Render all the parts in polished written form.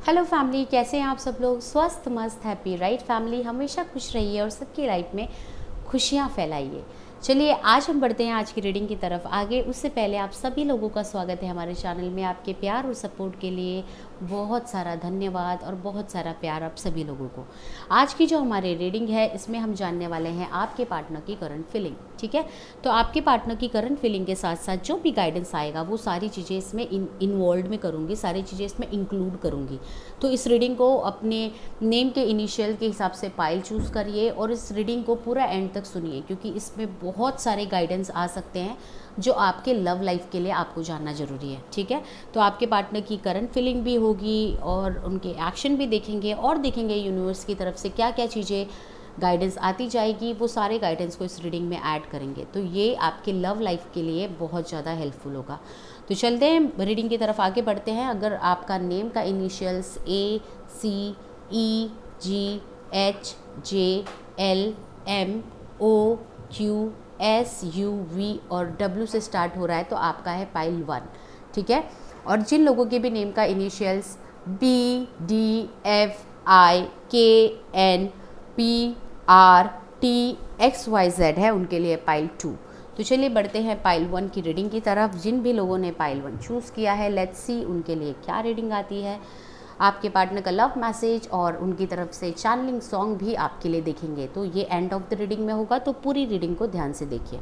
Hello family, कैसे हैं आप सब लोग। स्वस्थ मस्त हैप्पी राइट फैमिली, हमेशा खुश रहिए और सबकी लाइफ में खुशियाँ फैलाइए। चलिए आज हम बढ़ते हैं आज की रीडिंग की तरफ आगे। उससे पहले आप सभी लोगों का स्वागत है हमारे चैनल में। आपके प्यार और सपोर्ट के लिए बहुत सारा धन्यवाद और बहुत सारा प्यार आप सभी लोगों को। आज की जो हमारी रीडिंग है इसमें हम जानने वाले हैं आपके पार्टनर की करंट फीलिंग। ठीक है, तो आपके पार्टनर की करंट फीलिंग के साथ साथ जो भी गाइडेंस आएगा वो सारी चीज़ें इसमें इन्वॉल्व में करूँगी, सारी चीज़ें इसमें इंक्लूड करूँगी। तो इस रीडिंग को अपने नेम के इनिशियल के हिसाब से पाइल चूज़ करिए और इस रीडिंग को पूरा एंड तक सुनिए, क्योंकि इसमें बहुत सारे गाइडेंस आ सकते हैं जो आपके लव लाइफ के लिए आपको जानना ज़रूरी है। ठीक है, तो आपके पार्टनर की करंट फीलिंग भी होगी और उनके एक्शन भी देखेंगे और देखेंगे यूनिवर्स की तरफ से क्या क्या चीज़ें गाइडेंस आती जाएगी, वो सारे गाइडेंस को इस रीडिंग में ऐड करेंगे। तो ये आपके लव लाइफ के लिए बहुत ज़्यादा हेल्पफुल होगा। तो चलते हैं रीडिंग की तरफ आगे बढ़ते हैं। अगर आपका नेम का इनिशियल्स ACEGHLMOQSUV और W से स्टार्ट हो रहा है तो आपका है पाइल 1। ठीक है, और जिन लोगों के भी नेम का इनिशियल्स BDFIKNPRTXYZ है उनके लिए पाइल 2। तो चलिए बढ़ते हैं पाइल 1 की रीडिंग की तरफ। जिन भी लोगों ने पाइल 1 चूज़ किया है, लेट्स सी उनके लिए क्या रीडिंग आती है। आपके पार्टनर का लव मैसेज और उनकी तरफ से चैनलिंग सॉन्ग भी आपके लिए देखेंगे। तो ये एंड ऑफ द रीडिंग में होगा, तो पूरी रीडिंग को ध्यान से देखिए।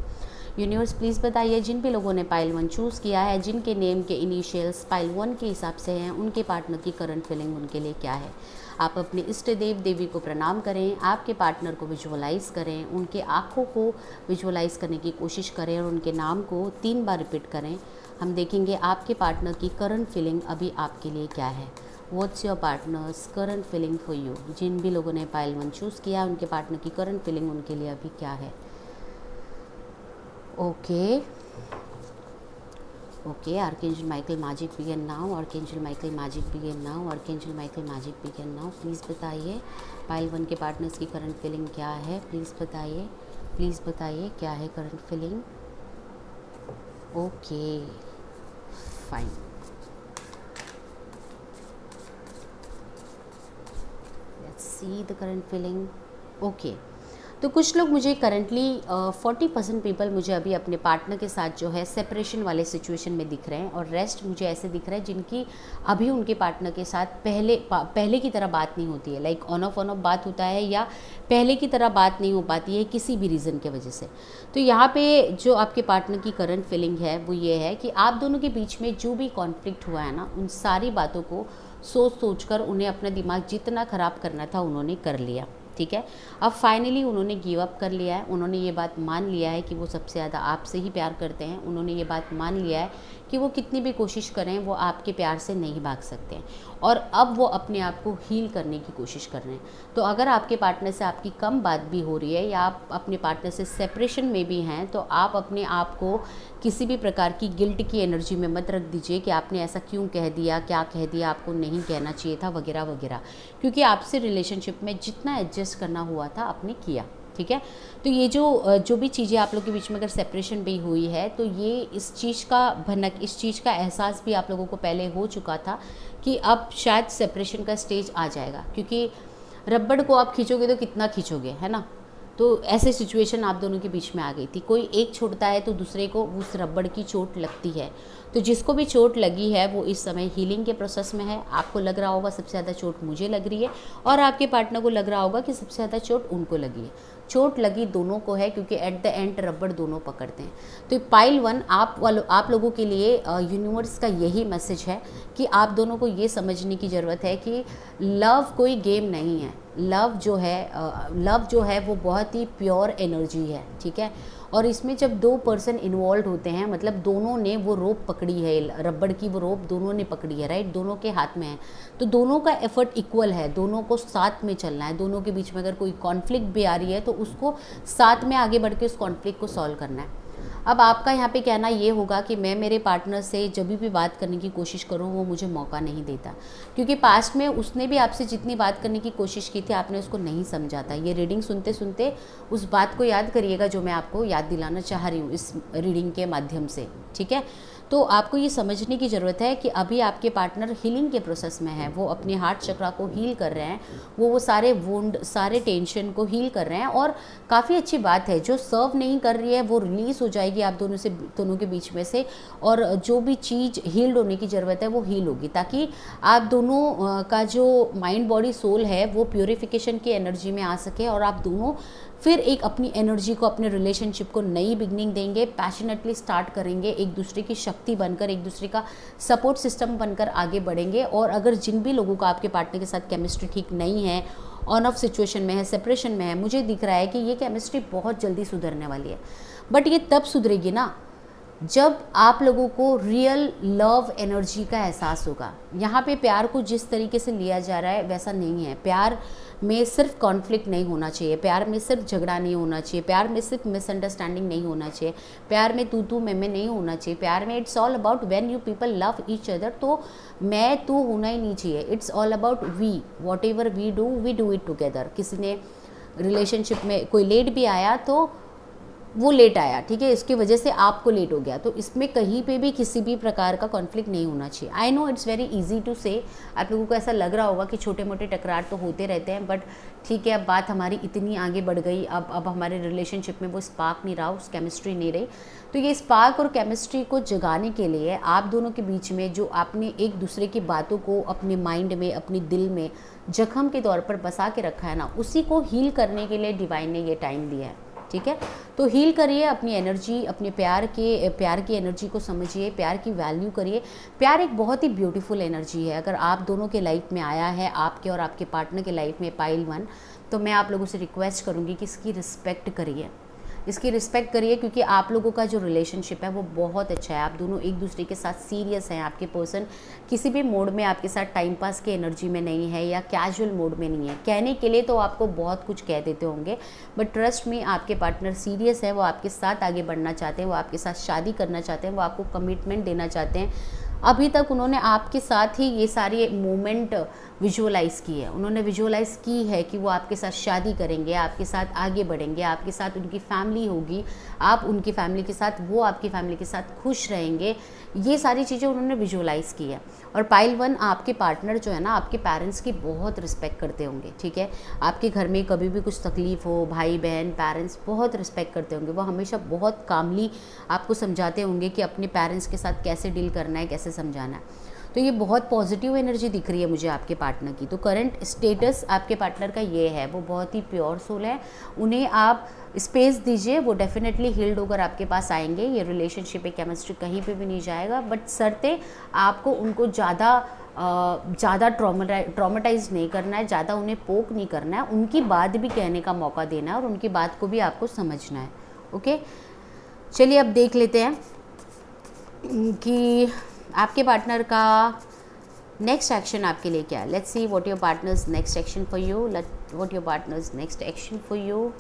यूनिवर्स प्लीज़ बताइए जिन भी लोगों ने पाइल 1 चूज़ किया है, जिनके नेम के इनिशियल्स पाइल 1 के हिसाब से हैं, उनके पार्टनर की करंट फीलिंग उनके लिए क्या है। आप अपने इष्ट देव देवी को प्रणाम करें, आपके पार्टनर को विजुअलाइज़ करें, उनके आँखों को विजुअलाइज़ करने की कोशिश करें और उनके नाम को 3 बार रिपीट करें। हम देखेंगे आपके पार्टनर की करंट फीलिंग अभी आपके लिए क्या है। What's your partner's current feeling for you. जिन भी लोगों ने पाइल 1 चूज़ किया उनके पार्टनर की करंट फीलिंग उनके लिए अभी क्या है। Okay, archangel Michael magic begin now, archangel Michael magic begin now, archangel Michael magic begin now. Please बताइए पाइल 1 के पार्टनर्स की करंट फीलिंग क्या है। प्लीज़ बताइए क्या है current feeling. Okay fine, let's see the current feeling. Okay, तो कुछ लोग मुझे करंटली 40% पीपल मुझे अभी अपने पार्टनर के साथ जो है सेपरेशन वाले सिचुएशन में दिख रहे हैं, और रेस्ट मुझे ऐसे दिख रहा है जिनकी अभी उनके पार्टनर के साथ पहले की तरह बात नहीं होती है। लाइक ऑन ऑफ बात होता है या पहले की तरह बात नहीं हो पाती है किसी भी रीज़न के वजह से। तो यहाँ पे जो आपके पार्टनर की करंट फीलिंग है वो ये है कि आप दोनों के बीच में जो भी कॉन्फ्लिक्ट हुआ है ना, उन सारी बातों को सोच कर उन्हें अपना दिमाग जितना ख़राब करना था उन्होंने कर लिया। ठीक है, अब फाइनली उन्होंने गिव अप कर लिया है। उन्होंने ये बात मान लिया है कि वो सबसे ज़्यादा आपसे ही प्यार करते हैं। उन्होंने ये बात मान लिया है कि वो कितनी भी कोशिश करें वो आपके प्यार से नहीं भाग सकते हैं, और अब वो अपने आप को हील करने की कोशिश कर रहे हैं। तो अगर आपके पार्टनर से आपकी कम बात भी हो रही है या आप अपने पार्टनर से सेपरेशन में भी हैं, तो आप अपने आप को किसी भी प्रकार की गिल्ट की एनर्जी में मत रख दीजिए कि आपने ऐसा क्यों कह दिया, क्या कह दिया, आपको नहीं कहना चाहिए था वगैरह वगैरह, क्योंकि आपसे रिलेशनशिप में जितना एडजस्ट करना हुआ था आपने किया। ठीक है, तो ये जो भी चीज़ें आप लोग के बीच में अगर सेपरेशन भी हुई है, तो ये इस चीज़ का भनक, इस चीज़ का एहसास भी आप लोगों को पहले हो चुका था कि अब शायद सेपरेशन का स्टेज आ जाएगा, क्योंकि रबड़ को आप खींचोगे तो कितना खींचोगे, है ना। तो ऐसे सिचुएशन आप दोनों के बीच में आ गई थी। कोई एक छोड़ता है तो दूसरे को उस रबड़ की चोट लगती है। तो जिसको भी चोट लगी है वो इस समय हीलिंग के प्रोसेस में है। आपको लग रहा होगा सबसे ज़्यादा चोट मुझे लग रही है, और आपके पार्टनर को लग रहा होगा कि सबसे ज़्यादा चोट उनको लगी है। चोट लगी दोनों को है, क्योंकि एट द एंड रबड़ दोनों पकड़ते हैं। तो पाइल 1 आप लोगों के लिए यूनिवर्स का यही मैसेज है कि आप दोनों को ये समझने की ज़रूरत है कि लव कोई गेम नहीं है। लव जो है वो बहुत ही प्योर एनर्जी है। ठीक है, और इसमें जब 2 पर्सन इन्वॉल्व होते हैं, मतलब दोनों ने वो रोप पकड़ी है, रबड़ की वो रोप दोनों ने पकड़ी है, राइट, दोनों के हाथ में है, तो दोनों का एफर्ट इक्वल है, दोनों को साथ में चलना है। दोनों के बीच में अगर कोई कॉन्फ्लिक्ट भी आ रही है तो उसको साथ में आगे बढ़ के उस कॉन्फ्लिक्ट को सॉल्व करना है। अब आपका यहाँ पे कहना ये होगा कि मैं मेरे पार्टनर से जब भी बात करने की कोशिश करूँ वो मुझे मौका नहीं देता, क्योंकि पास्ट में उसने भी आपसे जितनी बात करने की कोशिश की थी आपने उसको नहीं समझा था। ये रीडिंग सुनते सुनते उस बात को याद करिएगा जो मैं आपको याद दिलाना चाह रही हूँ इस रीडिंग के माध्यम से। ठीक है, तो आपको ये समझने की ज़रूरत है कि अभी आपके पार्टनर हीलिंग के प्रोसेस में है, वो अपने हार्ट चक्रा को हील कर रहे हैं, वो सारे वुंड, सारे टेंशन को हील कर रहे हैं। और काफ़ी अच्छी बात है, जो सर्व नहीं कर रही है वो रिलीज़ हो जाएगी आप दोनों के बीच में से, और जो भी चीज़ हील्ड होने की ज़रूरत है वो हील होगी, ताकि आप दोनों का जो माइंड बॉडी सोल है वो प्योरीफिकेशन की एनर्जी में आ सके, और आप दोनों फिर एक अपनी एनर्जी को, अपने रिलेशनशिप को नई बिगनिंग देंगे, पैशनेटली स्टार्ट करेंगे, एक दूसरे की शक्ति बनकर, एक दूसरे का सपोर्ट सिस्टम बनकर आगे बढ़ेंगे। और अगर जिन भी लोगों का आपके पार्टनर के साथ केमिस्ट्री ठीक नहीं है, ऑन ऑफ सिचुएशन में है, सेपरेशन में है, मुझे दिख रहा है कि ये केमिस्ट्री बहुत जल्दी सुधरने वाली है। बट ये तब सुधरेगी ना जब आप लोगों को रियल लव एनर्जी का एहसास होगा। यहाँ पे प्यार को जिस तरीके से लिया जा रहा है वैसा नहीं है। प्यार में सिर्फ कॉन्फ्लिक्ट नहीं होना चाहिए, प्यार में सिर्फ झगड़ा नहीं होना चाहिए, प्यार में सिर्फ मिसअंडरस्टैंडिंग नहीं होना चाहिए, प्यार में तू मैं नहीं होना चाहिए। प्यार में it's all about when you people love each other, तो मैं तू होना ही नहीं चाहिए। It's all about we, whatever we do it together. किसी ने रिलेशनशिप में कोई लेट भी आया तो वो लेट आया, ठीक है, इसकी वजह से आपको लेट हो गया, तो इसमें कहीं पे भी किसी भी प्रकार का कॉन्फ्लिक्ट नहीं होना चाहिए। I know it's very easy to say, आप लोगों को ऐसा लग रहा होगा कि छोटे मोटे टकरार तो होते रहते हैं, बट ठीक है, अब बात हमारी इतनी आगे बढ़ गई, अब हमारे रिलेशनशिप में वो स्पार्क नहीं रहा, उस केमिस्ट्री नहीं रही। तो ये स्पार्क और केमिस्ट्री को जगाने के लिए आप दोनों के बीच में जो आपने एक दूसरे की बातों को अपने माइंड में, अपने दिल में जख्म के तौर पर बसा के रखा है ना, उसी को हील करने के लिए डिवाइन ने ये टाइम दिया है, ठीक है। तो हील करिए अपनी एनर्जी, अपने प्यार की एनर्जी को समझिए, प्यार की वैल्यू करिए। प्यार एक बहुत ही ब्यूटीफुल एनर्जी है। अगर आप दोनों के लाइफ में आया है, आपके और आपके पार्टनर के लाइफ में पाइल 1, तो मैं आप लोगों से रिक्वेस्ट करूँगी कि इसकी रिस्पेक्ट करिए, इसकी रिस्पेक्ट करिए, क्योंकि आप लोगों का जो रिलेशनशिप है वो बहुत अच्छा है। आप दोनों एक दूसरे के साथ सीरियस हैं। आपके पर्सन किसी भी मोड में आपके साथ टाइम पास की एनर्जी में नहीं है या कैजुअल मोड में नहीं है। कहने के लिए तो आपको बहुत कुछ कह देते होंगे, बट ट्रस्ट में आपके पार्टनर सीरियस है, वो आपके साथ आगे बढ़ना चाहते हैं, वो आपके साथ शादी करना चाहते हैं, वो आपको कमिटमेंट देना चाहते हैं। अभी तक उन्होंने आपके साथ ही ये सारी मोमेंट विजुअलाइज़ की है, उन्होंने विजुअलाइज़ की है कि वो आपके साथ शादी करेंगे, आपके साथ आगे बढ़ेंगे, आपके साथ उनकी फैमिली होगी, आप उनकी फैमिली के साथ, वो आपकी फैमिली के साथ खुश रहेंगे। ये सारी चीज़ें उन्होंने विजुअलाइज़ की है। और पाइल 1 आपके पार्टनर जो है ना, आपके पेरेंट्स की बहुत रिस्पेक्ट करते होंगे, ठीक है। आपके घर में कभी भी कुछ तकलीफ़ हो, भाई बहन पेरेंट्स बहुत रिस्पेक्ट करते होंगे। वो हमेशा बहुत कामली आपको समझाते होंगे कि अपने पेरेंट्स के साथ कैसे डील करना है, कैसे समझाना है। तो ये बहुत पॉजिटिव एनर्जी दिख रही है मुझे आपके पार्टनर की। तो करंट स्टेटस आपके पार्टनर का ये है, वो बहुत ही प्योर सोल है, उन्हें आप स्पेस दीजिए, वो डेफिनेटली हील्ड होकर आपके पास आएंगे। ये रिलेशनशिप एक केमिस्ट्री कहीं पे भी नहीं जाएगा, बट शर्तें आपको उनको ज़्यादा ट्रॉमेटाइज नहीं करना है, ज़्यादा उन्हें पोक नहीं करना है, उनकी बात भी कहने का मौका देना है और उनकी बात को भी आपको समझना है। ओके, चलिए अब देख लेते हैं कि आपके पार्टनर का नेक्स्ट एक्शन आपके लिए क्या है। Let's see what your partner's next action for you, what your partner's next action for you.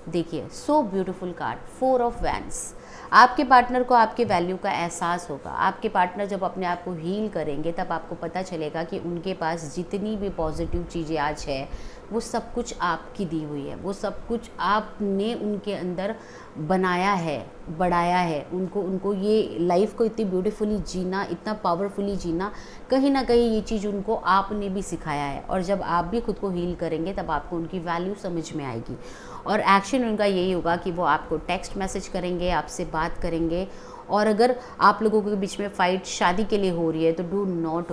देखिए, so beautiful card, 4 of wands. आपके पार्टनर को आपके वैल्यू का एहसास होगा। आपके पार्टनर जब अपने आप को हील करेंगे तब आपको पता चलेगा कि उनके पास जितनी भी पॉजिटिव चीज़ें आज है वो सब कुछ आपकी दी हुई है, वो सब कुछ आपने उनके अंदर बनाया है, बढ़ाया है। उनको ये लाइफ को इतनी ब्यूटीफुली जीना, इतना पावरफुली जीना, कहीं ना कहीं ये चीज़ उनको आपने भी सिखाया है। और जब आप भी खुद को हील करेंगे तब आपको उनकी वैल्यू समझ में आएगी। और एक्शन उनका यही होगा कि वो आपको टेक्स्ट मैसेज करेंगे, आपसे बात करेंगे। और अगर आप लोगों के बीच में फ़ाइट शादी के लिए हो रही है तो do not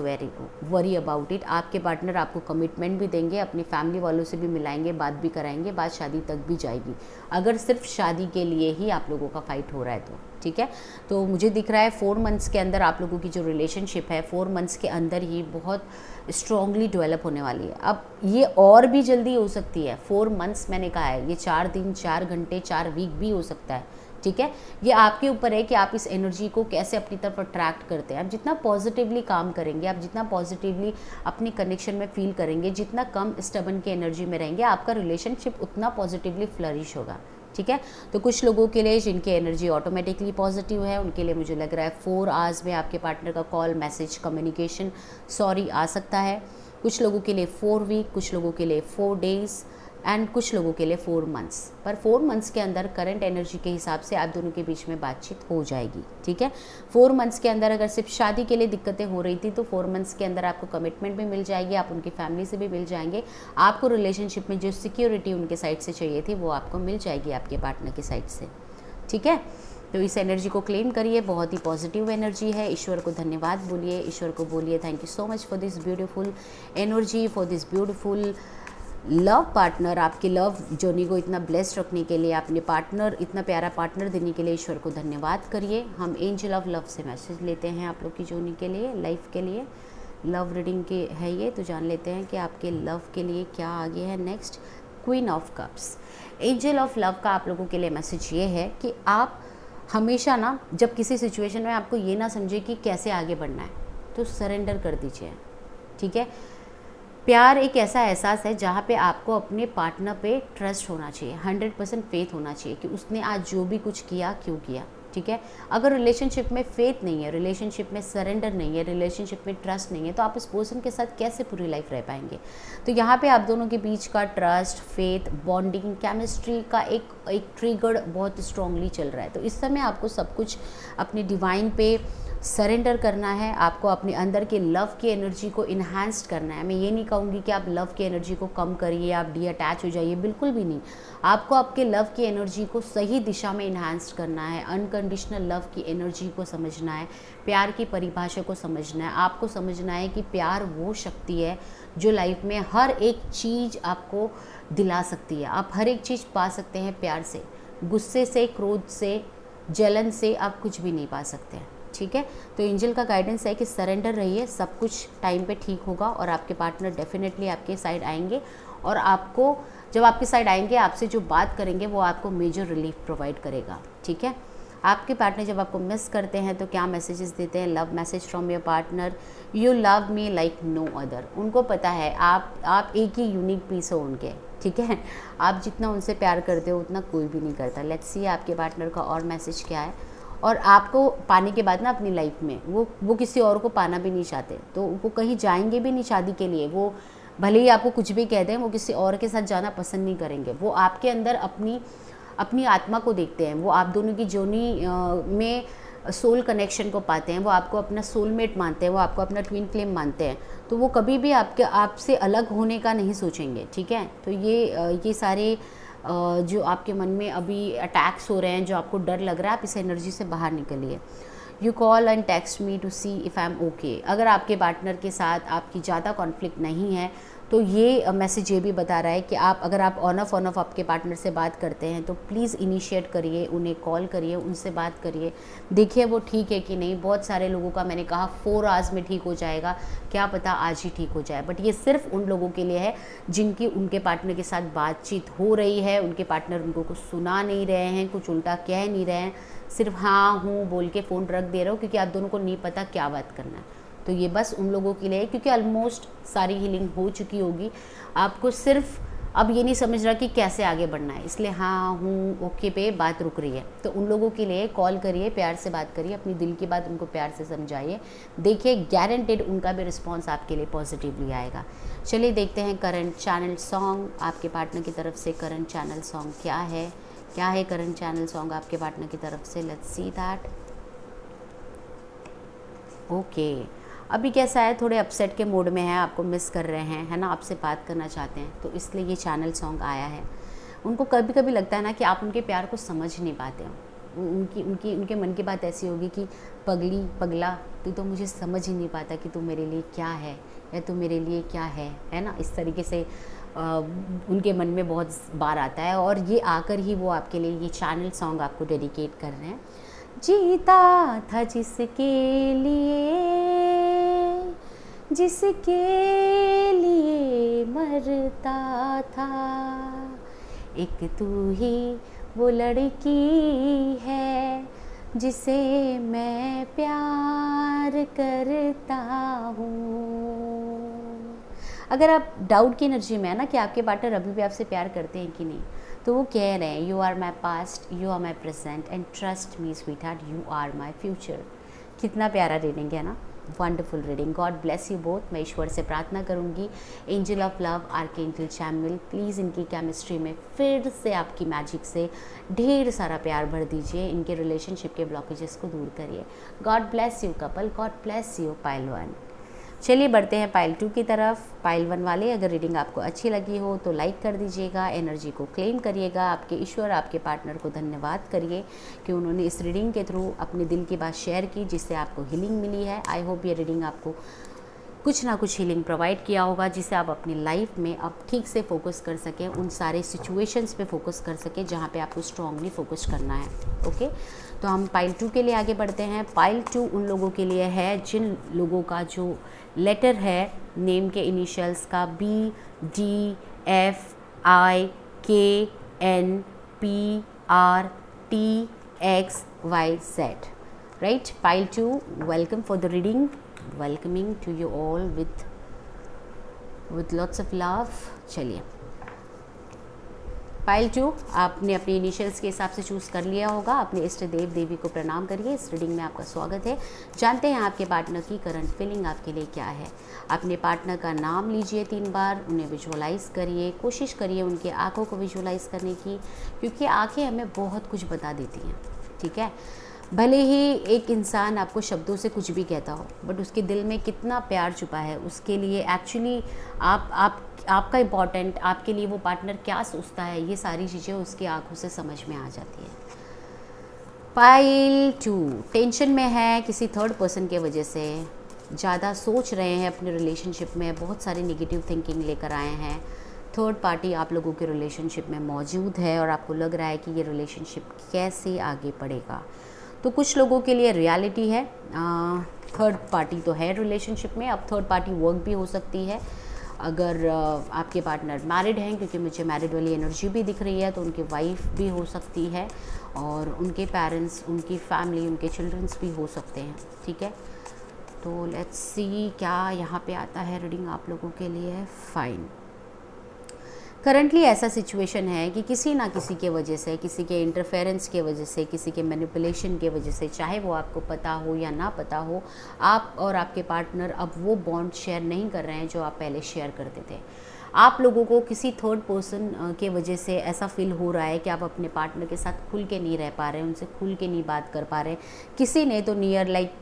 worry about it. आपके पार्टनर आपको कमिटमेंट भी देंगे, अपनी फैमिली वालों से भी मिलाएंगे, बात भी कराएंगे, बात शादी तक भी जाएगी, अगर सिर्फ शादी के लिए ही आप लोगों का फ़ाइट हो रहा है तो, ठीक है। तो मुझे दिख रहा है 4 मंथ्स के अंदर आप लोगों की जो रिलेशनशिप है 4 मंथ्स के अंदर ही बहुत स्ट्रॉन्गली डेवलप होने वाली है। अब ये और भी जल्दी हो सकती है, 4 मंथ्स मैंने कहा है, ये 4 दिन, 4 घंटे, 4 वीक भी हो सकता है, ठीक है। ये आपके ऊपर है कि आप इस एनर्जी को कैसे अपनी तरफ अट्रैक्ट करते हैं। आप जितना पॉजिटिवली काम करेंगे, आप जितना पॉजिटिवली अपने कनेक्शन में फील करेंगे, जितना कम स्टबन की एनर्जी में रहेंगे, आपका रिलेशनशिप उतना पॉजिटिवली फ्लरिश होगा, ठीक है। तो कुछ लोगों के लिए जिनकी एनर्जी ऑटोमेटिकली पॉजिटिव है, उनके लिए मुझे लग रहा है 4 आवर्स में आपके पार्टनर का कॉल, मैसेज, कम्युनिकेशन आ सकता है। कुछ लोगों के लिए 4 वीक, कुछ लोगों के लिए 4 डेज़, एंड कुछ लोगों के लिए 4 मंथ्स। पर 4 मंथ्स के अंदर करंट एनर्जी के हिसाब से आप दोनों के बीच में बातचीत हो जाएगी, ठीक है। 4 मंथ्स के अंदर अगर सिर्फ शादी के लिए दिक्कतें हो रही थी तो 4 मंथ्स के अंदर आपको कमिटमेंट भी मिल जाएगी, आप उनकी फैमिली से भी मिल जाएंगे, आपको रिलेशनशिप में जो सिक्योरिटी उनके साइड से चाहिए थी वो आपको मिल जाएगी आपके पार्टनर की साइड से, ठीक है। तो इस एनर्जी को क्लेम करिए, बहुत ही पॉजिटिव एनर्जी है। ईश्वर को धन्यवाद बोलिए, ईश्वर को बोलिए thank you so much for this beautiful energy, for this beautiful love partner. आपकी लव जर्नी को इतना ब्लेस्ड रखने के लिए, अपने पार्टनर इतना प्यारा पार्टनर देने के लिए ईश्वर को धन्यवाद करिए। हम एंजल ऑफ लव से मैसेज लेते हैं आप लोग की जर्नी के लिए, लाइफ के लिए। लव रीडिंग के है ये, तो जान लेते हैं कि आपके लव के लिए क्या आगे है next. Queen of cups, angel of love का आप लोगों के लिए मैसेज ये है कि आप हमेशा ना जब किसी सिचुएशन में आपको ये ना समझे कि कैसे आगे बढ़ना है, तो सरेंडर कर दीजिए, ठीक है। प्यार एक ऐसा एहसास है जहाँ पे आपको अपने पार्टनर पे ट्रस्ट होना चाहिए, 100% फेथ होना चाहिए कि उसने आज जो भी कुछ किया क्यों किया, ठीक है। अगर रिलेशनशिप में फेथ नहीं है, रिलेशनशिप में सरेंडर नहीं है, रिलेशनशिप में ट्रस्ट नहीं है, तो आप उस पर्सन के साथ कैसे पूरी लाइफ रह पाएंगे। तो यहाँ पे आप दोनों के बीच का ट्रस्ट, फेथ, बॉन्डिंग, केमिस्ट्री का एक ट्रिगर बहुत स्ट्रांगली चल रहा है। तो इस समय आपको सब कुछ अपने डिवाइन पे सरेंडर करना है, आपको अपने अंदर के लव की एनर्जी को इन्हांस करना है। मैं ये नहीं कहूँगी कि आप लव की एनर्जी को कम करिए, आप डी अटैच हो जाइए, बिल्कुल भी नहीं। आपको आपके लव की एनर्जी को सही दिशा में इन्हांस करना है, अनकंडीशनल लव की एनर्जी को समझना है, प्यार की परिभाषा को समझना है। आपको समझना है कि प्यार वो शक्ति है जो लाइफ में हर एक चीज़ आपको दिला सकती है। आप हर एक चीज़ पा सकते हैं प्यार से, गुस्से से, क्रोध से, जलन से आप कुछ भी नहीं पा सकते हैं, ठीक है। तो एंजल का गाइडेंस है कि सरेंडर रहिए, सब कुछ टाइम पे ठीक होगा और आपके पार्टनर डेफिनेटली आपके साइड आएंगे और आपको जब आपके साइड आएंगे आपसे जो बात करेंगे वो आपको मेजर रिलीफ प्रोवाइड करेगा, ठीक है। आपके पार्टनर जब आपको मिस करते हैं तो क्या मैसेजेस देते हैं? Love message from your partner, you love me like no other. उनको पता है आप एक ही यूनिक पीस हो उनके, ठीक है। आप जितना उनसे प्यार करते हो उतना कोई भी नहीं करता। लेट्स सी आपके पार्टनर का और मैसेज क्या है। और आपको पाने के बाद ना अपनी लाइफ में वो किसी और को पाना भी नहीं चाहते, तो वो कहीं जाएंगे भी नहीं शादी के लिए। वो भले ही आपको कुछ भी कह दें, वो किसी और के साथ जाना पसंद नहीं करेंगे। वो आपके अंदर अपनी आत्मा को देखते हैं, वो आप दोनों की जर्नी में सोल कनेक्शन को पाते हैं, वो आपको अपना सोलमेट मानते हैं, वो आपको अपना ट्विन फ्लेम मानते हैं। तो वो कभी भी आपसे अलग होने का नहीं सोचेंगे, ठीक है। तो ये सारे जो आपके मन में अभी अटैक्स हो रहे हैं, जो आपको डर लग रहा है, आप इस एनर्जी से बाहर निकलिए। You call and text me to see if I am okay. अगर आपके पार्टनर के साथ आपकी ज़्यादा कॉन्फ्लिक्ट नहीं है तो ये मैसेज ये भी बता रहा है कि अगर आप ऑन ऑफ आपके पार्टनर से बात करते हैं तो प्लीज़ इनिशिएट करिए, उन्हें कॉल करिए, उनसे बात करिए, देखिए वो ठीक है कि नहीं। बहुत सारे लोगों का मैंने कहा 4 आवर्स में ठीक हो जाएगा, क्या पता आज ही ठीक हो जाए। बट ये सिर्फ उन लोगों के लिए है जिनकी उनके पार्टनर के साथ बातचीत हो रही है, उनके पार्टनर उनको कुछ सुना नहीं रहे हैं, कुछ उल्टा कह नहीं रहे हैं, सिर्फ हाँ हूँ बोल के फ़ोन रख दे रहे हो क्योंकि आप दोनों को नहीं पता क्या बात करना है। तो ये बस उन लोगों के लिए है क्योंकि ऑलमोस्ट सारी हीलिंग हो चुकी होगी। आपको सिर्फ अब ये नहीं समझ रहा कि कैसे आगे बढ़ना है, इसलिए हाँ हूँ ओके पे बात रुक रही है। तो उन लोगों के लिए कॉल करिए, प्यार से बात करिए, अपनी दिल की बात उनको प्यार से समझाइए, देखिए गारंटेड उनका भी रिस्पॉन्स आपके लिए पॉजिटिवली आएगा। चलिए देखते हैं करंट चैनल सॉन्ग आपके पार्टनर की तरफ से। करंट चैनल सॉन्ग क्या है करंट चैनल सॉन्ग आपके पार्टनर की तरफ से? Let's see that. ओके, अभी कैसा है, थोड़े अपसेट के मूड में है, आपको मिस कर रहे हैं, है ना, आपसे बात करना चाहते हैं, तो इसलिए ये चैनल सॉन्ग आया है। उनको कभी कभी लगता है ना कि आप उनके प्यार को समझ नहीं पाते हो। उनके मन की बात ऐसी होगी कि पगला तू तो मुझे समझ ही नहीं पाता कि तू मेरे लिए क्या है या तू मेरे लिए क्या है ना। इस तरीके से उनके मन में बहुत बार आता है और ये आकर ही वो आपके लिए ये चैनल सॉन्ग आपको डेडिकेट कर रहे हैं। जीता था जिसके लिए मरता था, एक तू ही वो लड़की है जिसे मैं प्यार करता हूँ। अगर आप डाउट की एनर्जी में है ना कि आपके पार्टनर अभी भी आपसे प्यार करते हैं कि नहीं, तो वो कह रहे हैं you are my past, you are my present and trust me sweetheart, you are my future. कितना प्यारा रीडिंग है ना। Wonderful reading. God bless you both. मैं ईश्वर से प्रार्थना करूंगी, angel of love archangel Chamuel, please इनकी केमिस्ट्री में फिर से आपकी मैजिक से ढेर सारा प्यार भर दीजिए, इनके रिलेशनशिप के ब्लॉकेजेस को दूर करिए। God bless you couple, God bless you pile 1। चलिए बढ़ते हैं पाइल 2 की तरफ। पाइल 1 वाले, अगर रीडिंग आपको अच्छी लगी हो तो लाइक कर दीजिएगा, एनर्जी को क्लेम करिएगा, आपके ईश्वर आपके पार्टनर को धन्यवाद करिए कि उन्होंने इस रीडिंग के थ्रू अपने दिल की बात शेयर की, जिससे आपको हीलिंग मिली है। आई होप ये रीडिंग आपको कुछ ना कुछ हीलिंग प्रोवाइड किया होगा, जिससे आप अपनी लाइफ में अब ठीक से फोकस कर सकें, उन सारे सिचुएशंस पे फोकस कर सकें जहाँ पे आपको स्ट्रांगली फोकस करना है। ओके, तो हम पाइल 2 के लिए आगे बढ़ते हैं। पाइल 2 उन लोगों के लिए है जिन लोगों का जो लेटर है नेम के इनिशियल्स का BDFIKNPRTXYZ, right. Pile 2, welcome for the reading, welcoming to you all with lots of love। चलिए, पाइल 2 आपने अपने इनिशियल्स के हिसाब से चूज़ कर लिया होगा। अपने इष्ट देव देवी को प्रणाम करिए। इस रीडिंग में आपका स्वागत है। जानते हैं आपके पार्टनर की करंट फीलिंग आपके लिए क्या है। अपने पार्टनर का नाम लीजिए 3 बार, उन्हें विजुअलाइज़ करिए, कोशिश करिए उनके आँखों को विजुअलाइज़ करने की, क्योंकि आँखें हमें बहुत कुछ बता देती हैं, ठीक है। भले ही एक इंसान आपको शब्दों से कुछ भी कहता हो, बट उसके दिल में कितना प्यार छुपा है, उसके लिए एक्चुअली आपका इम्पॉर्टेंट, आपके लिए वो पार्टनर क्या सोचता है, ये सारी चीज़ें उसकी आंखों से समझ में आ जाती है। पाइल 2 टेंशन में है किसी थर्ड पर्सन के वजह से, ज़्यादा सोच रहे हैं अपने रिलेशनशिप में, बहुत सारी नेगेटिव थिंकिंग लेकर आए हैं। थर्ड पार्टी आप लोगों के रिलेशनशिप में मौजूद है और आपको लग रहा है कि ये रिलेशनशिप कैसे आगे बढ़ेगा। तो कुछ लोगों के लिए रियलिटी है, थर्ड पार्टी तो है रिलेशनशिप में। अब थर्ड पार्टी वर्क भी हो सकती है अगर आपके पार्टनर मैरिड हैं, क्योंकि मुझे मैरिड वाली एनर्जी भी दिख रही है, तो उनकी वाइफ भी हो सकती है और उनके पेरेंट्स, उनकी फैमिली, उनके चिल्ड्रंस भी हो सकते हैं, ठीक है। तो लेट्स सी क्या यहाँ पे आता है रीडिंग आप लोगों के लिए। फाइन, करंटली ऐसा सिचुएशन है कि किसी ना किसी के वजह से, किसी के इंटरफेरेंस के वजह से, किसी के मैनिपुलेशन के वजह से, चाहे वो आपको पता हो या ना पता हो, आप और आपके पार्टनर अब वो बॉन्ड शेयर नहीं कर रहे हैं जो आप पहले शेयर करते थे। आप लोगों को किसी थर्ड पर्सन के वजह से ऐसा फील हो रहा है कि आप अपने पार्टनर के साथ खुल के नहीं रह पा रहे हैं, उनसे खुल के नहीं बात कर पा रहे। किसी ने तो नियर लाइक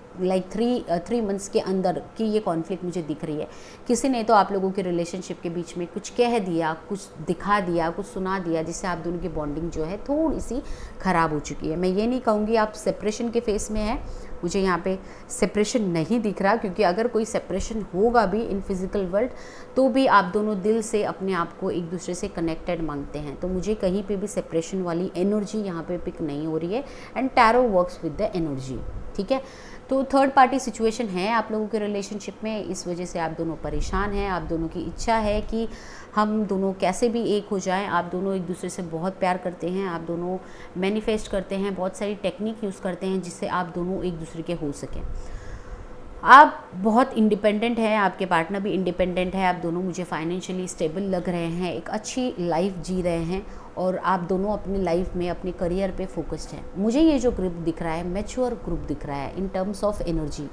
3 मंथ्स के अंदर की ये कॉन्फ्लिक्ट मुझे दिख रही है। किसी ने तो आप लोगों के रिलेशनशिप के बीच में कुछ कह दिया, कुछ दिखा दिया, कुछ सुना दिया, जिससे आप दोनों की बॉन्डिंग जो है थोड़ी सी ख़राब हो चुकी है। मैं ये नहीं कहूँगी आप सेपरेशन के फेस में हैं, मुझे यहाँ पे सेपरेशन नहीं दिख रहा, क्योंकि अगर कोई सेपरेशन होगा भी इन फिज़िकल वर्ल्ड तो भी आप दोनों दिल से अपने आप को एक दूसरे से कनेक्टेड मांगते हैं। तो मुझे कहीं पे भी सेपरेशन वाली एनर्जी यहाँ पे पिक नहीं हो रही है। And tarot works with the energy, ठीक है। तो थर्ड पार्टी सिचुएशन है आप लोगों के रिलेशनशिप में, इस वजह से आप दोनों परेशान हैं। आप दोनों की इच्छा है कि हम दोनों कैसे भी एक हो जाएं। आप दोनों एक दूसरे से बहुत प्यार करते हैं, आप दोनों मैनिफेस्ट करते हैं, बहुत सारी टेक्निक यूज़ करते हैं जिससे आप दोनों एक दूसरे के हो सकें। आप बहुत इंडिपेंडेंट हैं, आपके पार्टनर भी इंडिपेंडेंट है, आप दोनों मुझे फाइनेंशियली स्टेबल लग रहे हैं, एक अच्छी लाइफ जी रहे हैं और आप दोनों अपनी लाइफ में अपने करियर पे फोकस्ड हैं। मुझे ये जो ग्रुप दिख रहा है मैच्योर ग्रुप दिख रहा है इन टर्म्स ऑफ एनर्जी।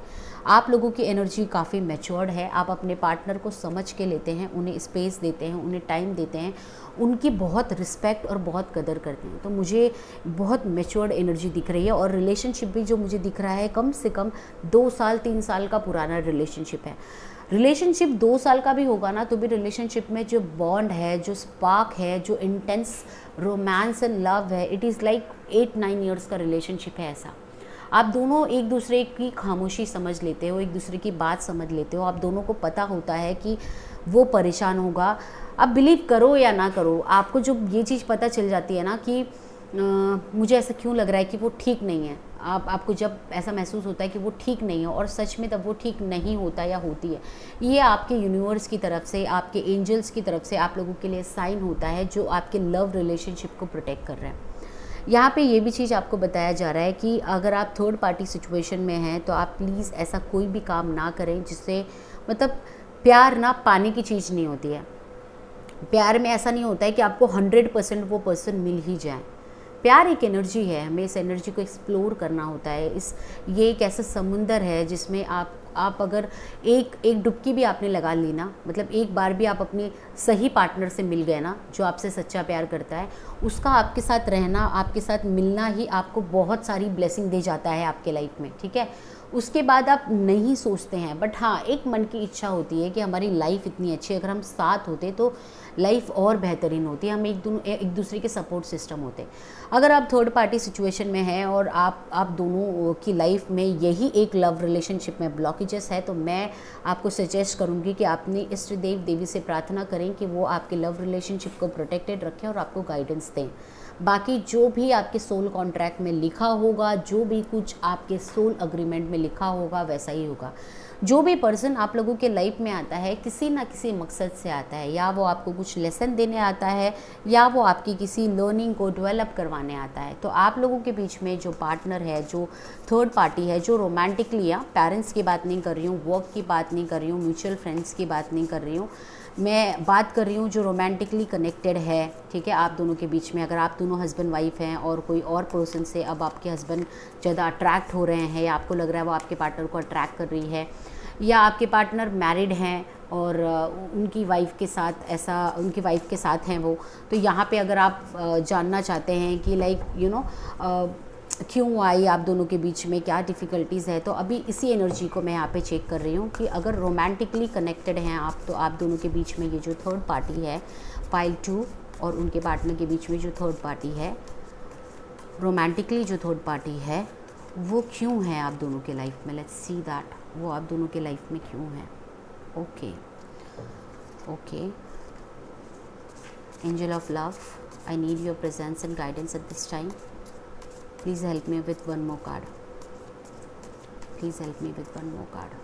आप लोगों की एनर्जी काफ़ी मैच्योर्ड है, आप अपने पार्टनर को समझ के लेते हैं, उन्हें स्पेस देते हैं, उन्हें टाइम देते हैं, उनकी बहुत रिस्पेक्ट और बहुत कदर करते हैं। तो मुझे बहुत मैच्योर्ड एनर्जी दिख रही है और रिलेशनशिप भी जो मुझे दिख रहा है कम से कम 2 साल 3 साल का पुराना रिलेशनशिप है। रिलेशनशिप 2 साल का भी होगा ना तो भी रिलेशनशिप में जो बॉन्ड है, जो स्पार्क है, जो इंटेंस रोमांस एंड लव है, इट इज़ लाइक 8-9 ईयर्स का रिलेशनशिप है। ऐसा आप दोनों एक दूसरे की खामोशी समझ लेते हो, एक दूसरे की बात समझ लेते हो, आप दोनों को पता होता है कि वो परेशान होगा। आप बिलीव करो या ना करो, आपको जो ये चीज़ पता चल जाती है ना कि मुझे ऐसा क्यों लग रहा है कि वो ठीक नहीं है, आपको जब ऐसा महसूस होता है कि वो ठीक नहीं है और सच में तब वो ठीक नहीं होता या होती है, ये आपके यूनिवर्स की तरफ से, आपके एंजल्स की तरफ से आप लोगों के लिए साइन होता है जो आपके लव रिलेशनशिप को प्रोटेक्ट कर रहे हैं। यहाँ पे ये भी चीज़ आपको बताया जा रहा है कि अगर आप थर्ड पार्टी सिचुएशन में हैं तो आप प्लीज़ ऐसा कोई भी काम ना करें जिससे, मतलब प्यार ना पानी की चीज़ नहीं होती है। प्यार में ऐसा नहीं होता है कि आपको 100% वो पर्सन मिल ही जाए। प्यार एक एनर्जी है, हमें इस एनर्जी को एक्सप्लोर करना होता है। ये एक ऐसा समुंदर है जिसमें आप आप अगर एक एक डुबकी भी आपने लगा ली ना, मतलब एक बार भी आप अपने सही पार्टनर से मिल गए ना, जो आपसे सच्चा प्यार करता है, उसका आपके साथ रहना, आपके साथ मिलना ही आपको बहुत सारी ब्लेसिंग दे जाता है आपके लाइफ में, ठीक है। उसके बाद आप नहीं सोचते हैं, बट हाँ एक मन की इच्छा होती है कि हमारी लाइफ इतनी अच्छी, अगर हम साथ होते तो लाइफ और बेहतरीन होती है, हम एक दूसरे के सपोर्ट सिस्टम होते। अगर आप थर्ड पार्टी सिचुएशन में हैं और आप दोनों की लाइफ में यही एक लव रिलेशनशिप में ब्लॉकेजेस है, तो मैं आपको सजेस्ट करूँगी कि आपने इष्ट देव देवी से प्रार्थना करें कि वो आपके लव रिलेशनशिप को प्रोटेक्टेड रखें और आपको गाइडेंस दें। बाकी जो भी आपके सोल कॉन्ट्रैक्ट में लिखा होगा, जो भी कुछ आपके सोल अग्रीमेंट में लिखा होगा, वैसा ही होगा। जो भी पर्सन आप लोगों के लाइफ में आता है किसी ना किसी मकसद से आता है, या वो आपको कुछ लेसन देने आता है, या वो आपकी किसी लर्निंग को डेवलप करवाने आता है। तो आप लोगों के बीच में जो पार्टनर है, जो थर्ड पार्टी है, जो रोमांटिकली, या पेरेंट्स की बात नहीं कर रही हूँ, वर्क की बात नहीं कर रही हूँ, म्यूचुअल फ्रेंड्स की बात नहीं कर रही हूँ, मैं बात कर रही हूँ जो रोमांटिकली कनेक्टेड है, ठीक है, आप दोनों के बीच में। अगर आप दोनों हस्बैंड वाइफ हैं और कोई और पर्सन से अब आपके हस्बैंड ज़्यादा अट्रैक्ट हो रहे हैं, या आपको लग रहा है वो आपके पार्टनर को अट्रैक्ट कर रही है, या आपके पार्टनर मैरिड हैं और उनकी वाइफ के साथ हैं वो, तो यहाँ पे अगर आप जानना चाहते हैं कि लाइक क्यों आई आप दोनों के बीच में, क्या डिफ़िकल्टीज़ है, तो अभी इसी एनर्जी को मैं यहाँ पे चेक कर रही हूँ कि अगर रोमांटिकली कनेक्टेड हैं आप, तो आप दोनों के बीच में ये जो थर्ड पार्टी है, पाइल 2 और उनके पार्टनर के बीच में जो थर्ड पार्टी है, रोमांटिकली जो थर्ड पार्टी है, वो क्यों है आप दोनों के लाइफ में। लेट्स सी दैट, वो आप दोनों के लाइफ में क्यों है। Okay, angel of love, I need your presence and guidance at this time. Please help me with one more card. Please help me with one more card.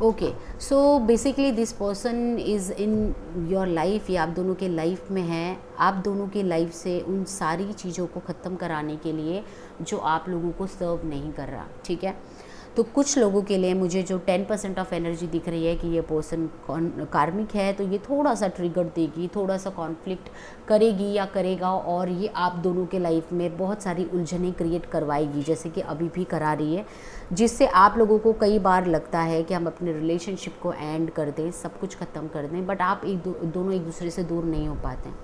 Okay. So basically this person is in your life, ये आप दोनों के life में है। आप दोनों के life से उन सारी चीज़ों को ख़त्म कराने के लिए जो आप लोगों को सर्व नहीं कर रहा, ठीक है। तो कुछ लोगों के लिए मुझे जो 10% ऑफ एनर्जी दिख रही है कि ये पर्सन कार्मिक है, तो ये थोड़ा सा ट्रिगर देगी, थोड़ा सा कॉन्फ्लिक्ट करेगी या करेगा, और ये आप दोनों के लाइफ में बहुत सारी उलझनें क्रिएट करवाएगी, जैसे कि अभी भी करा रही है, जिससे आप लोगों को कई बार लगता है कि हम अपने रिलेशनशिप को एंड कर दें, सब कुछ ख़त्म कर दें, बट आप दोनों एक दूसरे से दूर नहीं हो पाते हैं।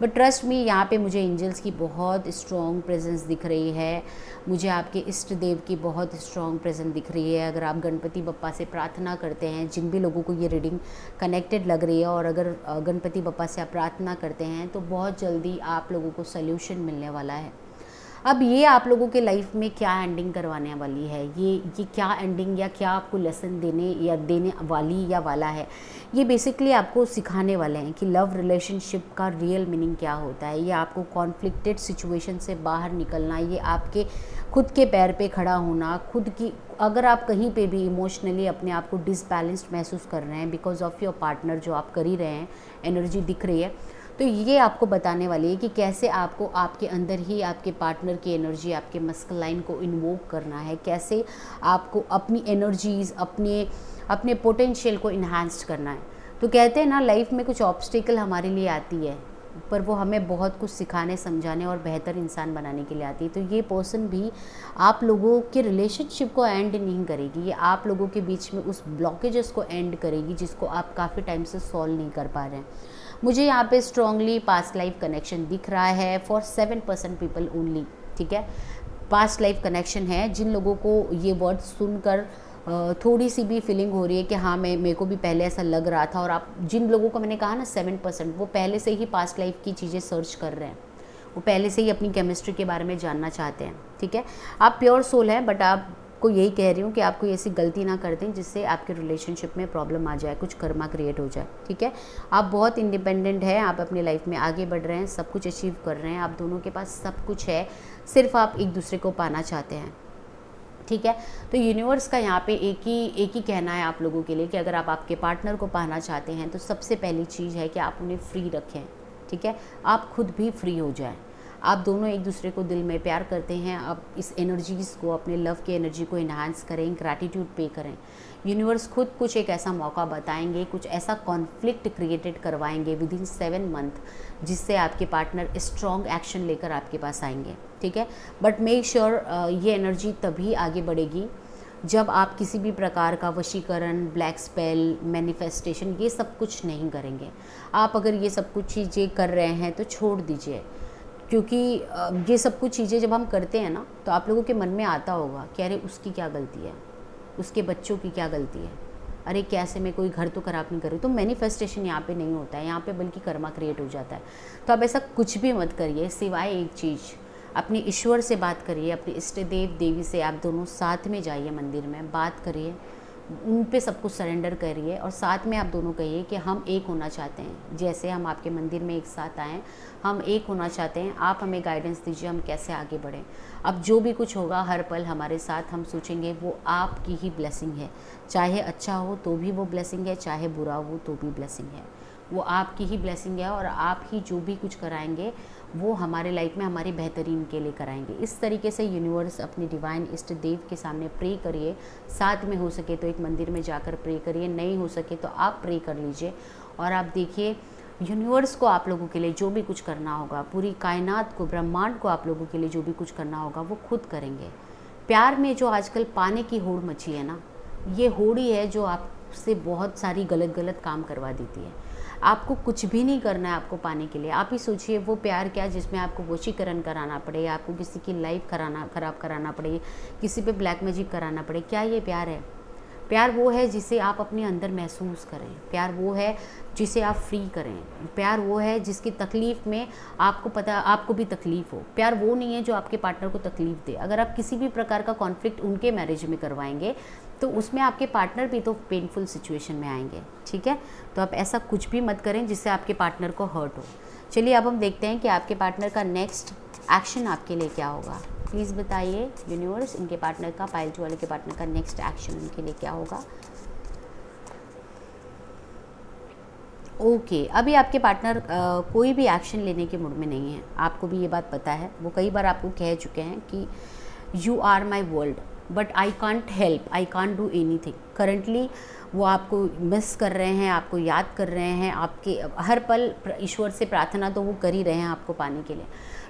बट ट्रस्ट मी, यहाँ पे मुझे एंजल्स की बहुत स्ट्रॉन्ग प्रेजेंस दिख रही है, मुझे आपके इष्ट देव की बहुत स्ट्रॉन्ग प्रेजेंस दिख रही है। अगर आप गणपति बप्पा से प्रार्थना करते हैं, जिन भी लोगों को ये रीडिंग कनेक्टेड लग रही है, और अगर गणपति बप्पा से आप प्रार्थना करते हैं, तो बहुत जल्दी आप लोगों को सल्यूशन मिलने वाला है। अब ये आप लोगों के लाइफ में क्या एंडिंग करवाने वाली है, ये क्या एंडिंग या क्या आपको लेसन देने वाली या वाला है, ये बेसिकली आपको सिखाने वाले हैं कि लव रिलेशनशिप का रियल मीनिंग क्या होता है। ये आपको कॉन्फ्लिक्टेड सिचुएशन से बाहर निकलना, ये आपके खुद के पैर पे खड़ा होना, खुद की, अगर आप कहीं पे भी इमोशनली अपने आप को डिसबैलेंस्ड महसूस कर रहे हैं बिकॉज ऑफ योर पार्टनर, जो आप कर ही रहे हैं, एनर्जी दिख रही है, तो ये आपको बताने वाली है कि कैसे आपको आपके अंदर ही आपके पार्टनर की एनर्जी, आपके मस्कुलाइन को इन्वोक करना है, कैसे आपको अपनी एनर्जीज़, अपने पोटेंशियल को इन्हांस करना है। तो कहते हैं ना, लाइफ में कुछ ऑब्स्टिकल हमारे लिए आती है, पर वो हमें बहुत कुछ सिखाने, समझाने और बेहतर इंसान बनाने के लिए आती है। तो ये पर्सन भी आप लोगों के रिलेशनशिप को एंड नहीं करेगी, ये आप लोगों के बीच में उस ब्लॉकेजेस को एंड करेगी जिसको आप काफ़ी टाइम से सॉल्व नहीं कर पा रहे हैं। मुझे यहाँ पे स्ट्रॉन्गली पास्ट लाइफ कनेक्शन दिख रहा है फॉर 7% पीपल ओनली, ठीक है। पास्ट लाइफ कनेक्शन है, जिन लोगों को ये वर्ड सुनकर थोड़ी सी भी फीलिंग हो रही है कि हाँ मेरे को भी पहले ऐसा लग रहा था, और आप जिन लोगों को मैंने कहा ना 7%, वो पहले से ही पास्ट लाइफ की चीज़ें सर्च कर रहे हैं, वो पहले से ही अपनी केमिस्ट्री के बारे में जानना चाहते हैं, ठीक है। आप प्योर सोल हैं, बट आपको यही कह रही हूँ कि आप कोई ऐसी गलती ना कर दें जिससे आपके रिलेशनशिप में प्रॉब्लम आ जाए, कुछ कर्मा क्रिएट हो जाए, ठीक है। आप बहुत इंडिपेंडेंट हैं, आप अपनी लाइफ में आगे बढ़ रहे हैं, सब कुछ अचीव कर रहे हैं, आप दोनों के पास सब कुछ है, सिर्फ आप एक दूसरे को पाना चाहते हैं, ठीक है। तो यूनिवर्स का यहाँ पे एक ही कहना है आप लोगों के लिए कि अगर आप आपके पार्टनर को पाना चाहते हैं, तो सबसे पहली चीज़ है कि आप उन्हें फ्री रखें, ठीक है। आप खुद भी फ्री हो जाएं, आप दोनों एक दूसरे को दिल में प्यार करते हैं। आप इस एनर्जीज़ को, अपने लव की एनर्जी को इन्हांस करें, ग्रैटिट्यूड पे करें। यूनिवर्स खुद कुछ एक ऐसा मौका बताएंगे, कुछ ऐसा कॉन्फ्लिक्ट क्रिएटेड करवाएंगे विद इन 7 मंथ, जिससे आपके पार्टनर स्ट्रॉन्ग एक्शन लेकर आपके पास आएंगे, ठीक है। बट मेक श्योर ये एनर्जी तभी आगे बढ़ेगी जब आप किसी भी प्रकार का वशीकरण, ब्लैक स्पेल, मैनिफेस्टेशन ये सब कुछ नहीं करेंगे। आप अगर ये सब कुछ चीज़ें कर रहे हैं तो छोड़ दीजिए, क्योंकि ये सब कुछ चीज़ें जब हम करते हैं ना, तो आप लोगों के मन में आता होगा कि अरे उसकी क्या गलती है, उसके बच्चों की क्या गलती है, अरे कैसे मैं कोई घर तो ख़राब नहीं कर रही। तो मैनिफेस्टेशन यहाँ पे नहीं होता है, यहाँ पे बल्कि कर्मा क्रिएट हो जाता है। तो आप ऐसा कुछ भी मत करिए, सिवाय एक चीज़, अपने ईश्वर से बात करिए, अपने इष्ट देव देवी से आप दोनों साथ में जाइए, मंदिर में बात करिए, उन पे सब कुछ सरेंडर करिए, और साथ में आप दोनों कहिए कि हम एक होना चाहते हैं। जैसे हम आपके मंदिर में एक साथ आएँ, हम एक होना चाहते हैं, आप हमें गाइडेंस दीजिए हम कैसे आगे बढ़ें। अब जो भी कुछ होगा हर पल हमारे साथ, हम सोचेंगे वो आपकी ही ब्लेसिंग है। चाहे अच्छा हो तो भी वो ब्लेसिंग है, चाहे बुरा हो तो भी ब्लेसिंग है। वो आपकी ही ब्लेसिंग है, और आप ही जो भी कुछ कराएंगे वो हमारे लाइफ में हमारी बेहतरीन के लिए कराएंगे। इस तरीके से यूनिवर्स अपनी डिवाइन इष्ट देव के सामने प्रे करिए। साथ में हो सके तो एक मंदिर में जाकर प्रे करिए, नहीं हो सके तो आप प्रे कर लीजिए, और आप देखिए यूनिवर्स को आप लोगों के लिए जो भी कुछ करना होगा, पूरी कायनात को, ब्रह्मांड को आप लोगों के लिए जो भी कुछ करना होगा वो खुद करेंगे। प्यार में जो आजकल पाने की होड़ मची है ना, ये होड़ ही है जो आपसे बहुत सारी गलत गलत काम करवा देती है। आपको कुछ भी नहीं करना है आपको पाने के लिए। आप ही सोचिए वो प्यार क्या जिसमें आपको वशीकरण कराना पड़े, आपको किसी की लाइफ ख़राब कराना पड़े, किसी पे ब्लैक मैजिक कराना पड़े। क्या ये प्यार है? प्यार वो है जिसे आप अपने अंदर महसूस करें। प्यार वो है जिसे आप फ्री करें। प्यार वो है जिसकी तकलीफ़ में आपको पता, आपको भी तकलीफ़ हो। प्यार वो नहीं है जो आपके पार्टनर को तकलीफ़ दे। अगर आप किसी भी प्रकार का कॉन्फ्लिक्ट उनके मैरिज में करवाएंगे तो उसमें आपके पार्टनर भी तो पेनफुल सिचुएशन में आएंगे, ठीक है। तो आप ऐसा कुछ भी मत करें जिससे आपके पार्टनर को हर्ट हो। चलिए अब हम देखते हैं कि आपके पार्टनर का नेक्स्ट एक्शन आपके लिए क्या होगा। प्लीज़ बताइए यूनिवर्स, इनके पार्टनर का, पाइल 2 वाले के पार्टनर का नेक्स्ट एक्शन उनके लिए क्या होगा। ओके, अभी आपके पार्टनर कोई भी एक्शन लेने के मूड में नहीं है। आपको भी ये बात पता है, वो कई बार आपको कह चुके हैं कि you are my world but I can't help, I can't do anything. Currently वो आपको मिस कर रहे हैं, आपको याद कर रहे हैं, आपके हर पल ईश्वर से प्रार्थना तो वो कर ही रहे हैं आपको पाने के लिए।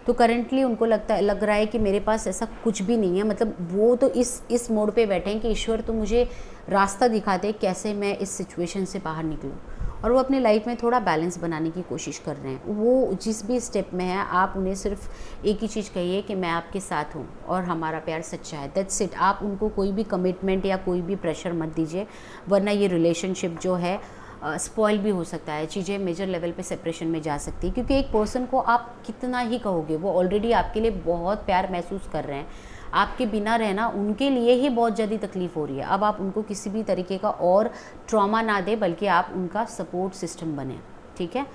तो करंटली उनको लग रहा है कि मेरे पास ऐसा कुछ भी नहीं है। मतलब वो तो इस मोड पे बैठे हैं कि ईश्वर तो मुझे रास्ता दिखा दे कैसे मैं इस सिचुएशन से बाहर निकलूं। और वो अपने लाइफ में थोड़ा बैलेंस बनाने की कोशिश कर रहे हैं। वो जिस भी स्टेप में है, आप उन्हें सिर्फ एक ही चीज़ कहिए कि मैं आपके साथ हूँ और हमारा प्यार सच्चा है। That's it. आप उनको कोई भी कमिटमेंट या कोई भी प्रेशर मत दीजिए, वरना ये रिलेशनशिप जो है स्पॉइल भी हो सकता है। चीज़ें मेजर लेवल पे सेपरेशन में जा सकती है, क्योंकि एक पर्सन को आप कितना ही कहोगे, वो ऑलरेडी आपके लिए बहुत प्यार महसूस कर रहे हैं। आपके बिना रहना उनके लिए ही बहुत ज़्यादा तकलीफ़ हो रही है। अब आप उनको किसी भी तरीके का और ट्रॉमा ना दें, बल्कि आप उनका सपोर्ट सिस्टम बने, ठीक है।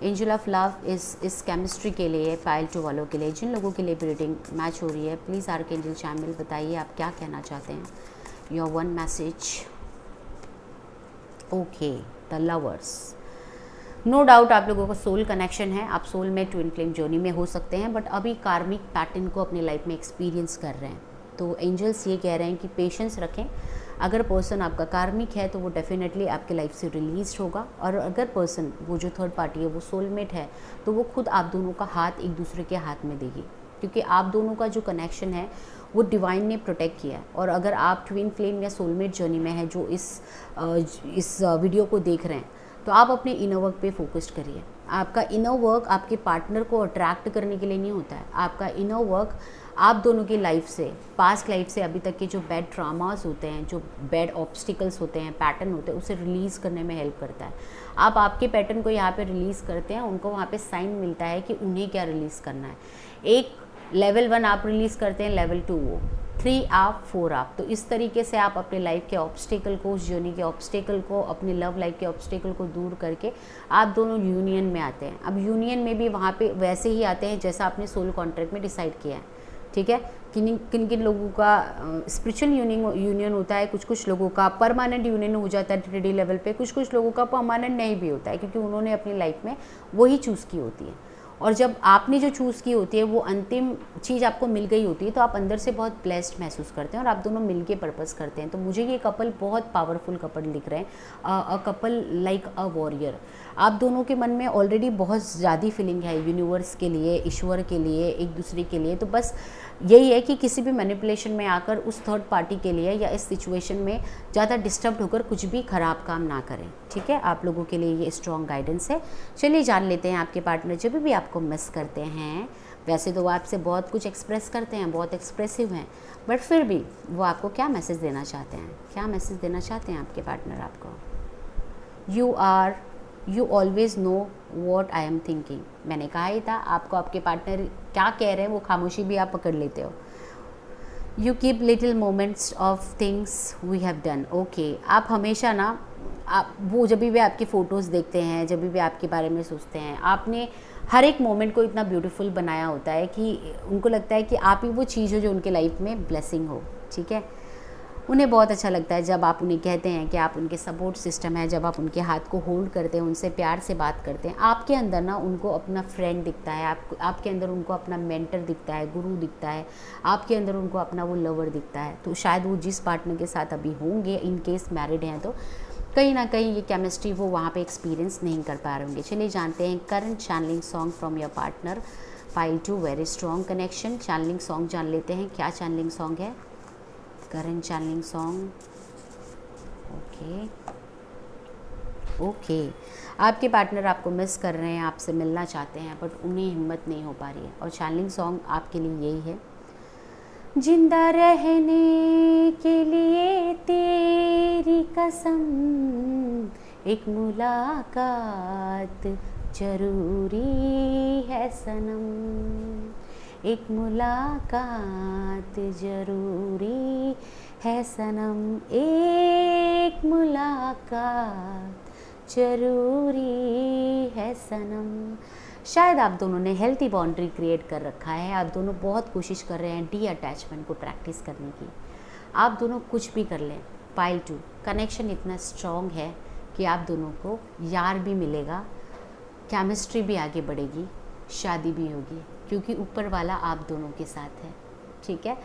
एंजल ऑफ लव इस केमिस्ट्री के लिए, पाइल 2 वालों के लिए, जिन लोगों के लिए भी रीडिंग मैच हो रही है, प्लीज़ आर्कएंजल चैनल बताइए आप क्या कहना चाहते हैं। Your one message. Okay, the lovers. No doubt आप लोगों का सोल कनेक्शन है, आप सोल में ट्विन फ्लेम जर्नी में हो सकते हैं, बट अभी कार्मिक पैटर्न को अपनी लाइफ में एक्सपीरियंस कर रहे हैं। तो एंजल्स ये कह रहे हैं कि पेशेंस रखें। अगर पर्सन आपका कार्मिक है तो वो डेफिनेटली आपके लाइफ से रिलीज होगा, और अगर पर्सन वो जो थर्ड पार्टी है वो सोलमेट है तो वो खुद आप दोनों का हाथ एक दूसरे के हाथ में देगी, क्योंकि आप दोनों का जो कनेक्शन है वो डिवाइन ने प्रोटेक्ट किया है। और अगर आप ट्विन फ्लेम या सोलमेट जर्नी में है जो इस वीडियो को देख रहे हैं, तो आप अपने इनर वर्क पे फोकस्ड करिए। आपका इनर वर्क आपके पार्टनर को अट्रैक्ट करने के लिए नहीं होता है। आपका इनर वर्क आप दोनों की लाइफ से, पास्ट लाइफ से अभी तक के जो बैड ड्रामास होते हैं, जो बैड ऑब्स्टिकल्स होते हैं, पैटर्न होते हैं, उसे रिलीज़ करने में हेल्प करता है। आप आपके पैटर्न को यहाँ पे रिलीज़ करते हैं, उनको वहाँ पे साइन मिलता है कि उन्हें क्या रिलीज़ करना है। एक लेवल 1 आप रिलीज़ करते हैं, लेवल 2 वो, 3 आप, 4 आप। तो इस तरीके से आप अपने लाइफ के ऑब्स्टेकल को, उस जर्नी के ऑब्स्टेकल को, अपने लव लाइफ के ऑब्स्टेकल को दूर करके आप दोनों यूनियन में आते हैं। अब यूनियन में भी वहाँ पे वैसे ही आते हैं जैसा आपने सोल कॉन्ट्रैक्ट में डिसाइड किया है, ठीक है। किन किन लोगों का स्पिरिचुअल यूनियन होता है, कुछ लोगों का परमानेंट यूनियन हो जाता है 3D लेवल पे, कुछ लोगों का परमानेंट नहीं भी होता है, क्योंकि उन्होंने अपनी लाइफ में वही चूज़ की होती है। और जब आपने जो चूज़ की होती है वो अंतिम चीज़ आपको मिल गई होती है तो आप अंदर से बहुत ब्लेस्ड महसूस करते हैं और आप दोनों मिलके पर्पस करते हैं। तो मुझे ये कपल बहुत पावरफुल कपल दिख रहे हैं, a couple like a warrior. आप दोनों के मन में ऑलरेडी बहुत ज़्यादा फीलिंग है यूनिवर्स के लिए, ईश्वर के लिए, एक दूसरे के लिए। तो बस यही है कि किसी भी मैनिपुलेशन में आकर उस थर्ड पार्टी के लिए या इस सिचुएशन में ज़्यादा डिस्टर्ब होकर कुछ भी ख़राब काम ना करें। ठीक है, आप लोगों के लिए ये स्ट्रॉन्ग गाइडेंस है। चलिए जान लेते हैं आपके पार्टनर जब भी आपको मिस करते हैं। वैसे तो वो आपसे बहुत कुछ एक्सप्रेस करते हैं, बहुत एक्सप्रेसिव हैं, बट फिर भी वो आपको क्या मैसेज देना चाहते हैं, क्या मैसेज देना चाहते हैं आपके पार्टनर आपको? You always know what I am thinking. मैंने कहा ही था आपको आपके पार्टनर क्या कह रहे हैं वो खामोशी भी आप पकड़ लेते हो। You keep little moments of things we have done. Okay, आप हमेशा ना आप वो जब भी आपकी फ़ोटोज़ देखते हैं, जब भी आपके बारे में सोचते हैं, आपने हर एक मोमेंट को इतना ब्यूटीफुल बनाया होता है कि उनको लगता है कि आप ही वो चीज़ हो जो उनके लाइफ में ब्लेसिंग हो। ठीक है, उन्हें बहुत अच्छा लगता है जब आप उन्हें कहते हैं कि आप उनके सपोर्ट सिस्टम है, जब आप उनके हाथ को होल्ड करते हैं, उनसे प्यार से बात करते हैं। आपके अंदर ना उनको अपना फ्रेंड दिखता है, आपके अंदर उनको अपना मेंटर दिखता है, गुरु दिखता है, आपके अंदर उनको अपना वो लवर दिखता है। तो शायद वो जिस पार्टनर के साथ अभी होंगे, इन केस मैरिड हैं, तो कहीं ना कहीं ये केमिस्ट्री वो वहाँ पे एक्सपीरियंस नहीं कर पा रहे होंगे। चलिए जानते हैं current channeling song from your partner. Pile 2 very strong connection. Channeling song जान लेते हैं क्या चैनलिंग सॉन्ग है। Current channeling song. ओके, आपके पार्टनर आपको मिस कर रहे हैं, आपसे मिलना चाहते हैं, बट उन्हें हिम्मत नहीं हो पा रही है। और चैनलिंग सॉन्ग आपके लिए यही है। जिंदा रहने के लिए तेरी कसम, एक मुलाकात जरूरी है सनम, एक मुलाकात जरूरी है सनम, एक मुलाकात जरूरी है सनम। शायद आप दोनों ने हेल्थी बाउंड्री क्रिएट कर रखा है। आप दोनों बहुत कोशिश कर रहे हैं डी अटैचमेंट को प्रैक्टिस करने की। आप दोनों कुछ भी कर लें। पाइल 2 कनेक्शन इतना स्ट्रॉन्ग है कि आप दोनों को यार भी मिलेगा, केमिस्ट्री भी आगे बढ़ेगी, शादी भी होगी, क्योंकि ऊपर वाला आप दोनों के साथ है। ठीक है,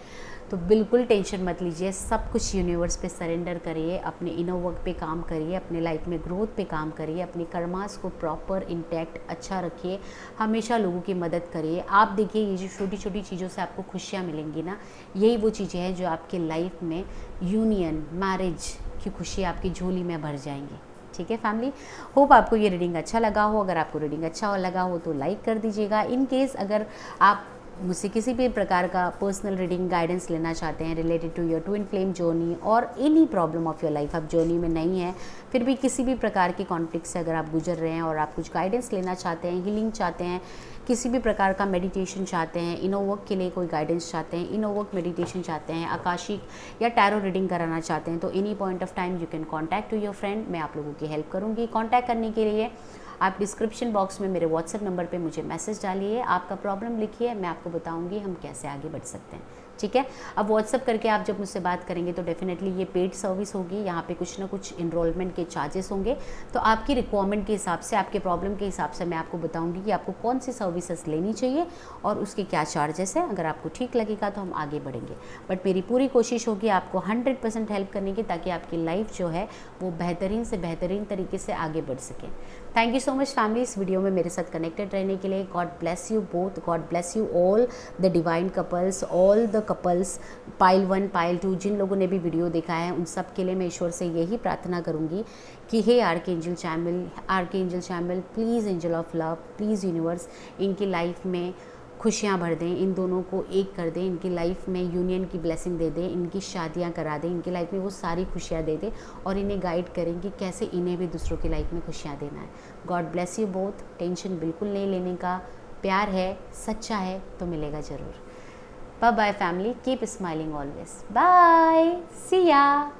तो बिल्कुल टेंशन मत लीजिए, सब कुछ यूनिवर्स पे सरेंडर करिए, अपने इनर वर्क पे काम करिए, अपने लाइफ में ग्रोथ पे काम करिए, अपने कर्मास को प्रॉपर इंटैक्ट अच्छा रखिए, हमेशा लोगों की मदद करिए। आप देखिए ये जो छोटी छोटी चीज़ों से आपको खुशियाँ मिलेंगी ना, यही वो चीज़ें हैं जो आपके लाइफ में यूनियन, मैरिज की खुशी आपकी झोली में भर जाएंगी। ठीक है फैमिली, होप आपको ये रीडिंग अच्छा लगा हो। अगर आपको रीडिंग अच्छा लगा हो तो लाइक कर दीजिएगा। इन केस अगर आप मुझसे किसी भी प्रकार का पर्सनल रीडिंग गाइडेंस लेना चाहते हैं related to your twin flame journey और any problem of your life, आप जर्नी में नहीं है फिर भी किसी भी प्रकार के कॉन्फ्लिक्ट से अगर आप गुजर रहे हैं और आप कुछ गाइडेंस लेना चाहते हैं, हीलिंग चाहते हैं, किसी भी प्रकार का मेडिटेशन चाहते हैं, इनो वर्क के लिए कोई गाइडेंस चाहते हैं, इनो वर्क मेडिटेशन चाहते हैं, आकाशिक या टैरो रीडिंग कराना चाहते हैं, तो any point of time you can contact to your friend. मैं आप लोगों की हेल्प करूँगी। कॉन्टैक्ट करने के लिए आप डिस्क्रिप्शन बॉक्स में मेरे व्हाट्सएप नंबर पे मुझे मैसेज डालिए, आपका प्रॉब्लम लिखिए, मैं आपको बताऊंगी हम कैसे आगे बढ़ सकते हैं। ठीक है, अब व्हाट्सएप करके आप जब मुझसे बात करेंगे तो डेफिनेटली ये पेड सर्विस होगी, यहाँ पे कुछ ना कुछ इनरोलमेंट के चार्जेस होंगे, तो आपकी रिक्वायरमेंट के हिसाब से, आपके प्रॉब्लम के हिसाब से मैं आपको बताऊंगी कि आपको कौन सी सर्विसेज लेनी चाहिए और उसके क्या चार्जेस हैं। अगर आपको ठीक लगेगा तो हम आगे बढ़ेंगे, बट मेरी पूरी कोशिश होगी आपको 100% हेल्प करने की, ताकि आपकी लाइफ जो है वो बेहतरीन से बेहतरीन तरीके से आगे बढ़ सके। Thank you so much family इस वीडियो में मेरे साथ कनेक्टेड रहने के लिए। God bless you both, God bless you all the divine couples, all the couples, pile 1 pile 2, जिन लोगों ने भी वीडियो देखा है उन सब के लिए मैं ईश्वर से यही प्रार्थना करूंगी कि हे archangel Chamuel, please angel of love, please universe इनकी लाइफ में खुशियाँ भर दें, इन दोनों को एक कर दें, इनकी लाइफ में यूनियन की ब्लेसिंग दे दें, इनकी शादियाँ करा दें, इनकी लाइफ में वो सारी खुशियाँ दे दें और इन्हें गाइड करें कि कैसे इन्हें भी दूसरों की लाइफ में खुशियाँ देना है। God bless you both. Tension बिल्कुल नहीं लेने का, प्यार है, सच्चा है तो मिलेगा ज़रूर। Bye bye family, keep smiling always, bye, see या।